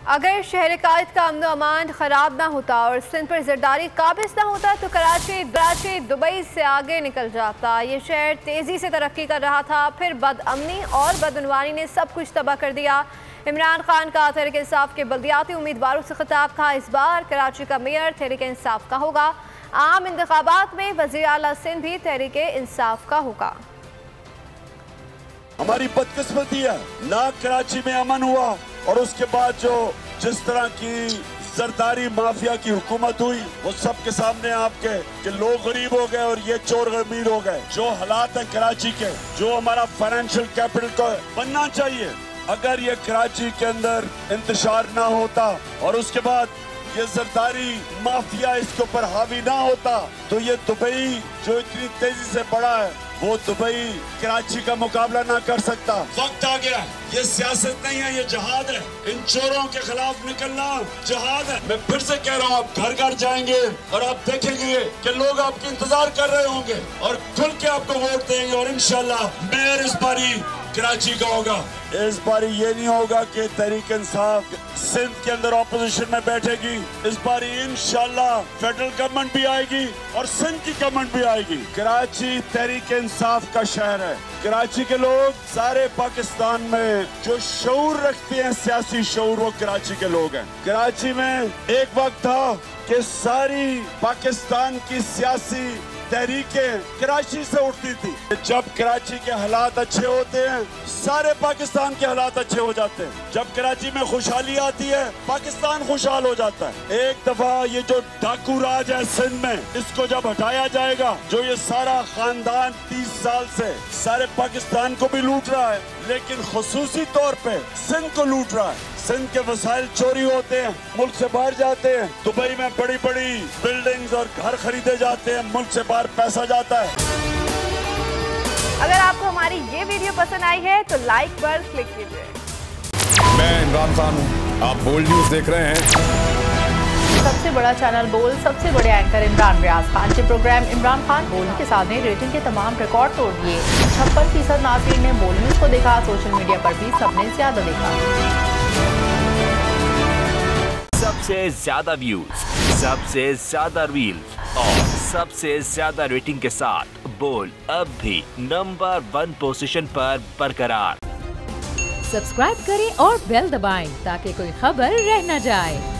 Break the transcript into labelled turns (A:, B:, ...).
A: अगर शहर कायद का अमन अमान ख़राब ना होता और सिंध पर जरदारी काबिज ना होता तो कराची दुबई से आगे निकल जाता। ये शहर तेज़ी से तरक्की कर रहा था, फिर बदअमनी और बदअनवानी ने सब कुछ तबाह कर दिया। इमरान खान का तहरीक इंसाफ के बल्दियाती उम्मीदवारों से खिताब था। इस बार कराची का मेयर तहरीक इंसाफ का होगा। आम इंतखाबात में वज़ीर आला सिंध भी तहरीक इंसाफ का होगा।
B: हमारी बदकिस्मती है ना कराची में अमन हुआ और उसके बाद जिस तरह की जरदारी माफिया की हुकूमत हुई वो सबके सामने आपके कि लोग गरीब हो गए और ये चोर अमीर हो गए। जो हालात है कराची के, जो हमारा फाइनेंशियल कैपिटल को बनना चाहिए, अगर ये कराची के अंदर इंतशार ना होता और उसके बाद ये जरदारी माफिया इसके ऊपर हावी ना होता तो ये दुबई जो इतनी तेजी से बढ़ा है वो दुबई कराची का मुकाबला ना कर सकता। वक्त आ गया, ये सियासत नहीं है, ये जहाद है। इन चोरों के खिलाफ निकलना जहाद है। मैं फिर से कह रहा हूँ, आप घर घर जाएंगे और आप देखेंगे कि लोग आपके इंतजार कर रहे होंगे और खुल के आपको वोट देंगे और इंशाल्लाह मेयर इस बारी कराची का होगा। इस बारी ये नहीं होगा कि तहरीक इंसाफ सिंध के अंदर ऑपोजिशन में बैठेगी। इस बारी इंशाल्लाह फेडरल गवर्नमेंट भी आएगी और सिंध की गवर्नमेंट भी आएगी। कराची तहरीक इंसाफ का शहर है। कराची के लोग सारे पाकिस्तान में जो शऊर रखते हैं, सियासी शऊर, वो कराची के लोग हैं। कराची में एक वक्त था कि सारी पाकिस्तान की सियासी तहरीकें कराची से उठती थी। जब कराची के हालात अच्छे होते हैं सारे पाकिस्तान के हालात अच्छे हो जाते हैं। जब कराची में खुशहाली आती है पाकिस्तान खुशहाल हो जाता है। एक दफा ये जो डाकू राज है सिंध में, इसको जब हटाया जाएगा, जो ये सारा खानदान 30 साल से सारे पाकिस्तान को भी लूट रहा है लेकिन खुसूसी तौर पे सिंध को लूट रहा है। सिंध के वसाइल चोरी होते हैं, मुल्क से बाहर जाते हैं। दुबई में बड़ी बड़ी बिल्डिंग्स और घर खरीदे जाते हैं, मुल्क से बाहर पैसा जाता है।
A: अगर आपको हमारी ये वीडियो पसंद आई है तो लाइक पर क्लिक कीजिए।
C: मैं इमरान खान हूँ, आप बोल्ड न्यूज देख रहे हैं।
D: सबसे बड़ा चैनल बोल्ड, सबसे बड़े एंकर इमरान रियाज खान के प्रोग्राम इमरान खान बोल्ड के साथ ने रेटिंग के तमाम रिकॉर्ड तोड़ दिए। 56% नाज़रीन ने बोल्ड न्यूज को देखा। सोशल मीडिया पर भी सबने ज्यादा देखा।
E: सबसे ज्यादा व्यूज, सबसे ज्यादा रील्स और सबसे ज्यादा रेटिंग के साथ बोल्ड अब भी नंबर 1 पोजीशन पर बरकरार।
F: सब्सक्राइब करें और बेल दबाएं ताकि कोई खबर रह न जाए।